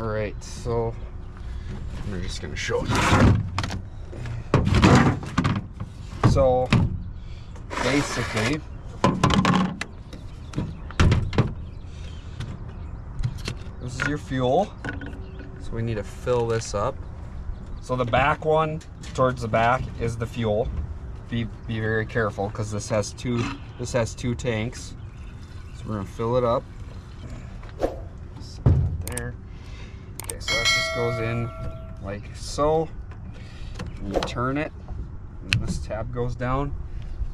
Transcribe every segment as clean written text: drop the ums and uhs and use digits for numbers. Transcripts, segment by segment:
All right, so I'm just gonna show you. So basically, this is your fuel. So we need to fill this up. So the back one towards the back is the fuel. Be very careful because this has two tanks. So we're gonna fill it up. There. Okay, so that just goes in like so. And you turn it, and this tab goes down.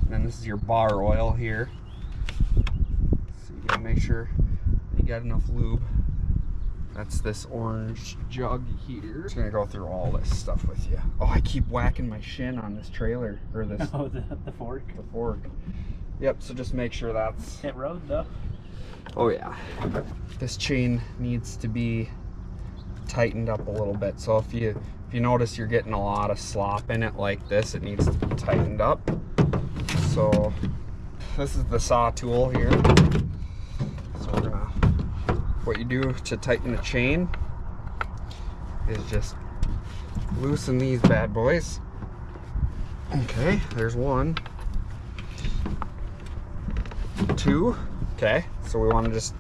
And then this is your bar oil here. So you gotta make sure you got enough lube. That's this orange jug here. Just gonna go through all this stuff with you. Oh, I keep whacking my shin on this trailer, or this. Oh, the fork. The fork. Yep. So just make sure that's. It rode though. Oh yeah. This chain needs to be tightened up a little bit. So if you notice you're getting a lot of slop in it like this, it needs to be tightened up. So this is the saw tool here. So we're gonna. What you do to tighten the chain is just loosen these bad boys. Okay, there's 1, 2. Okay, so we want to just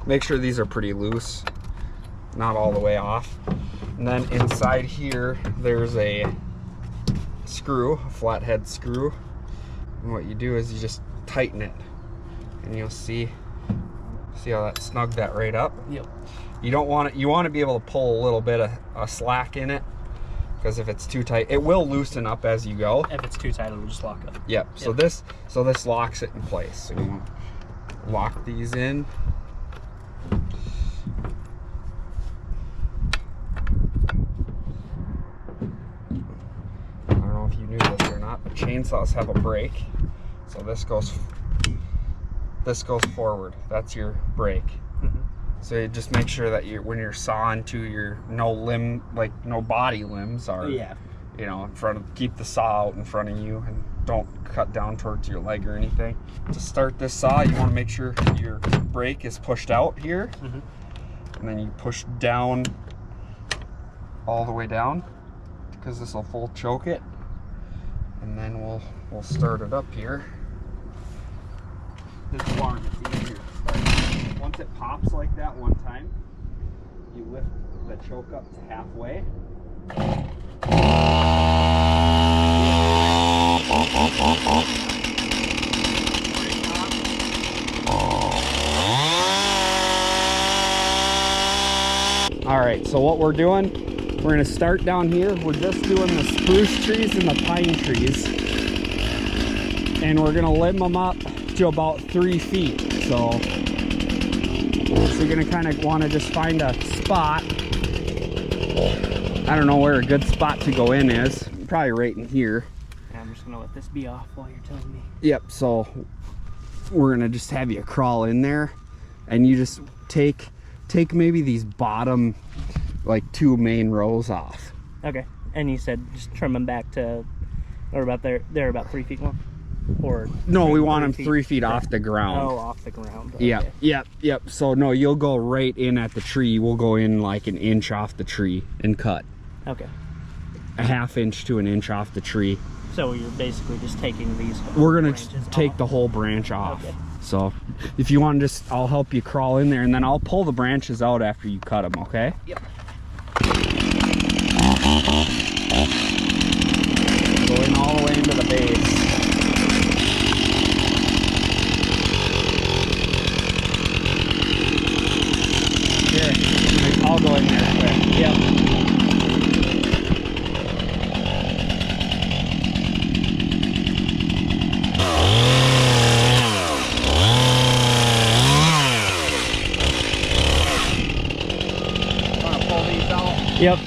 make sure these are pretty loose, not all the way off. And then inside here, there's a screw, a flathead screw. And what you do is you just tighten it, and you'll see how that snugged that right up. Yep. You don't want it. You want to be able to pull a little bit of slack in it, because if it's too tight, it will loosen up as you go. If it's too tight, it'll just lock up. Yep. So this locks it in place. So you want to lock these in. I don't know if you knew this or not, but chainsaws have a brake. So this goes forward. That's your brake. Mm-hmm. So you just make sure that when you're sawing to no body limbs are, you know, in front of, keep the saw out in front of you and don't cut down towards your leg or anything. To start this saw, you want to make sure your brake is pushed out here. Mm-hmm. And then you push down all the way down, because this will full choke it. And then we'll start it up here. This barn is easier to start. Once it pops like that one time, you lift the choke up to halfway. All right, so what we're doing, we're gonna start down here. We're just doing the spruce trees and the pine trees. And we're gonna limb them up to about 3 feet. So you're gonna kind of want to just find a spot. I don't know where a good spot to go in is. Probably right in here. I'm just gonna let this be off while you're telling me. Yep, so we're gonna just have you crawl in there, and you just take maybe these bottom, like 2 main rows off. Okay, and you said just trim them back to, or about they're about 3 feet long? Or no, we want them 3 feet off the ground. Oh, off the ground. Okay. Yep. So no, you'll go right in at the tree. We'll go in like an inch off the tree and cut. Okay. A 1/2 inch to an inch off the tree. So you're basically just taking these. We're gonna take the whole branch off. Okay. So if you want to I'll help you crawl in there, and then I'll pull the branches out after you cut them. Okay? Yep. Going all the way into the base. I'll go in there quick. Yep. Want to pull these out? Yep.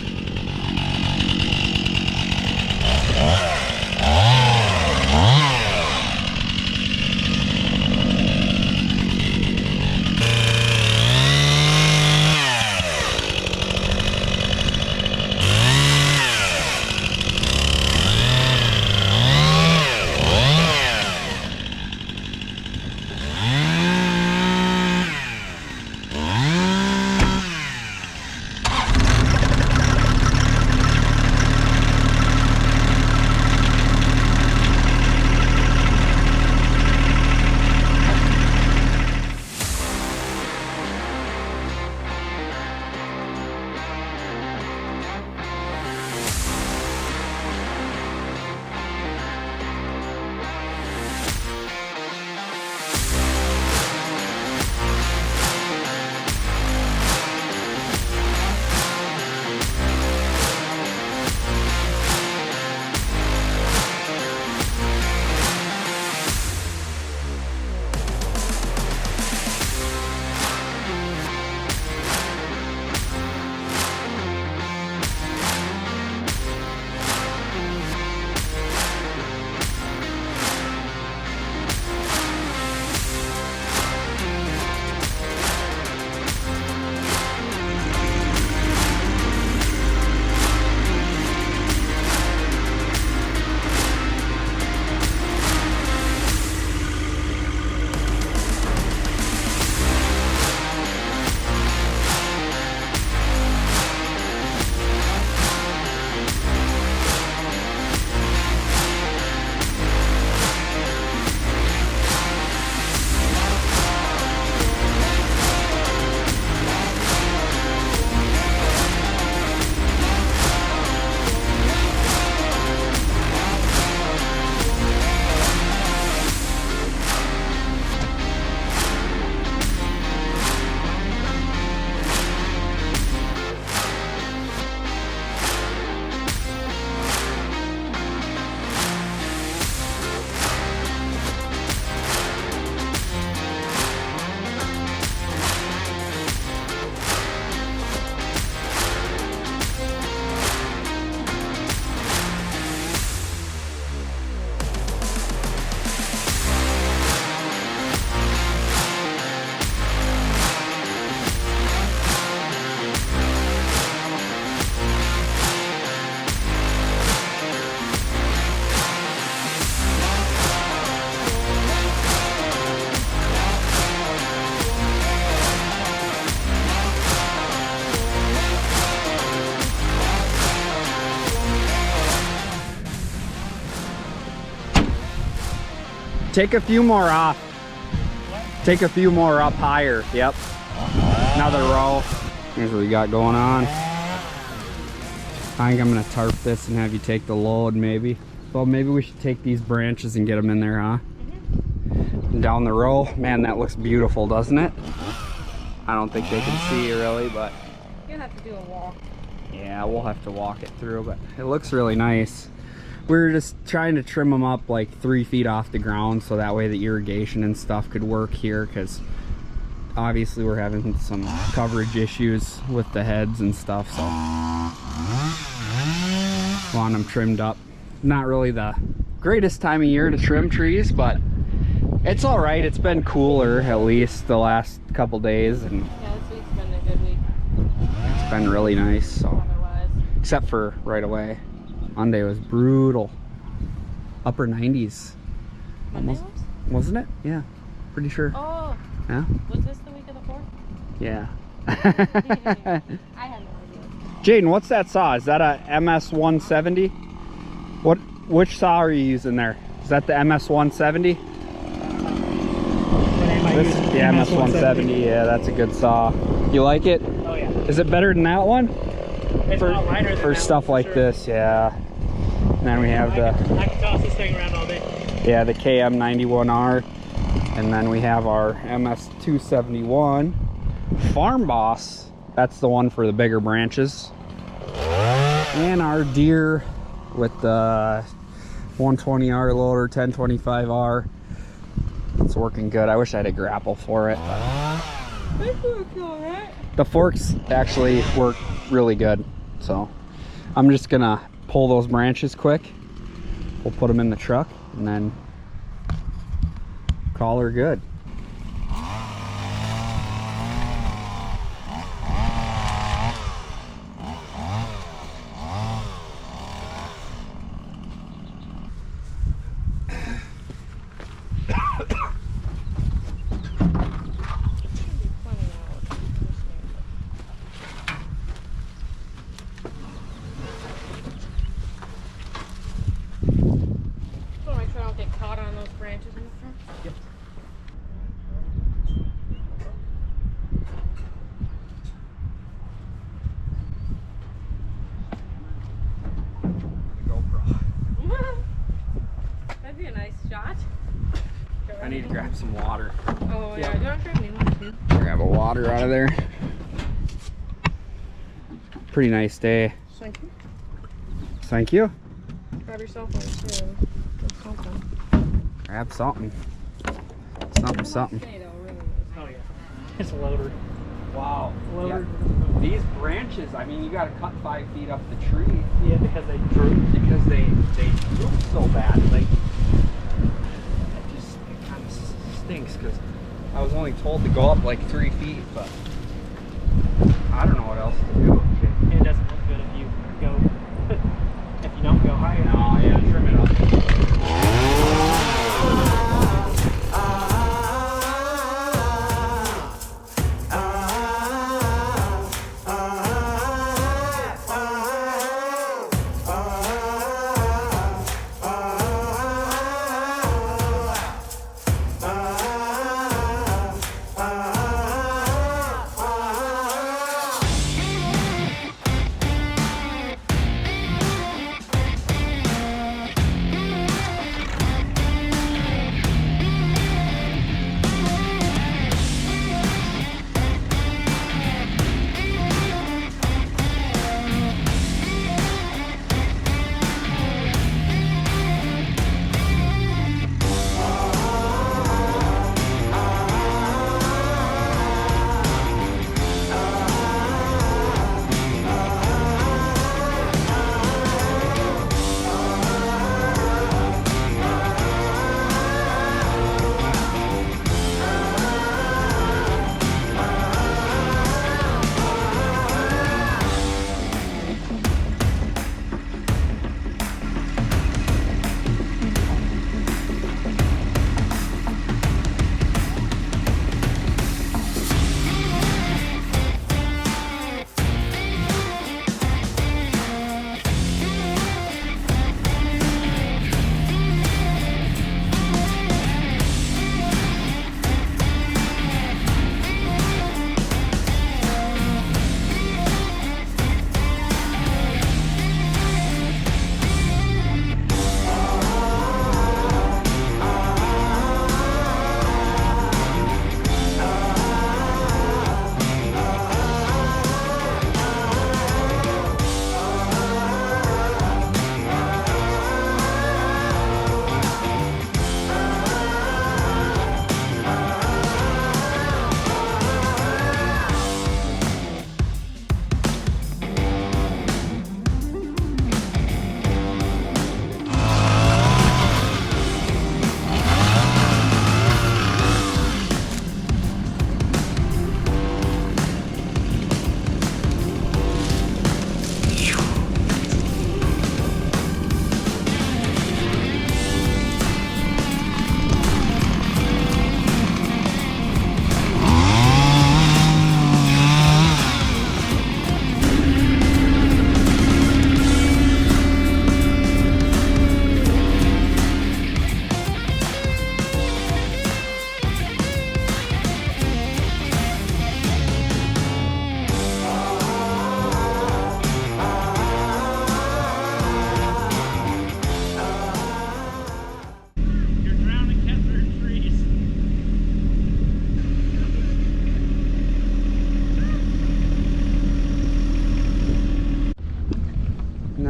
take a few more off. Take a few more up higher. Yep. Another row. Here's what we got going on. I think I'm gonna tarp this and have you take the load maybe. Well, maybe we should take these branches and get them in there, huh? And down the row. Man, that looks beautiful, doesn't it? I don't think they can see really, but You'll have to do a walk. yeah, we'll have to walk it through, but it looks really nice. We were just trying to trim them up like 3 feet off the ground so that way the irrigation and stuff could work here, because obviously we're having some coverage issues with the heads and stuff, so want them trimmed up. Not really the greatest time of year to trim trees, but it's all right. It's been cooler at least the last couple days, and Yeah, this week's been a good week. it's been really nice. So Otherwise, except for right away, Monday was brutal. Upper 90s. Monday Almost, was? wasn't it? Yeah, pretty sure. Oh, Yeah. was this the week of the 4th? Yeah. I had no idea. Jaden, what's that saw? Is that a MS 170? Which saw are you using there? Is that the MS 170? What am I This, using? the MS 170. Yeah, that's a good saw. You like it? Oh yeah. Is it better than that one? It's For, a lot lighter than for that stuff one, like sure. this, yeah. And then we have I can toss this thing around all day. yeah, the KM91R. And then we have our MS 271 Farm Boss. That's the one for the bigger branches. And our Deere with the 120R loader, 1025R. It's working good. I wish I had a grapple for it. The forks actually work really good. So I'm just gonna pull those branches quick. We'll put them in the truck and then call her good. That'd be a nice shot. I need to grab some water. Oh yeah, Yep. do you want to grab me one too? Grab a water out of there. Pretty nice day. Thank you. Thank you. Grab yourself one too. Get something. Grab something. Something. Potato, really. Oh yeah. It's a loader. Wow. Loader. These branches, I mean, you got to cut 5 feet up the tree Yeah, because they droop. because they droop so bad. Like, it kind of stinks because I was only told to go up like 3 feet, but I don't know what else to do. It doesn't look good if you go if you don't go higher. No, yeah, trim it up.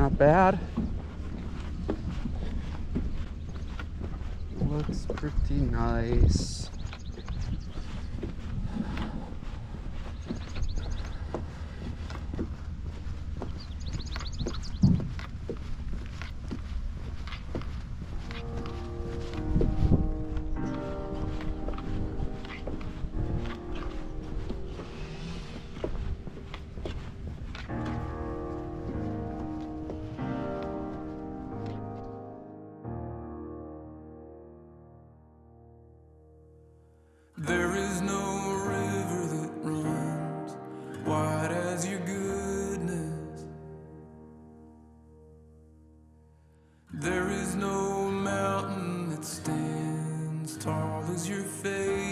not bad. Looks pretty nice. There is no river that runs wide as your goodness. There is no mountain that stands tall as your faith.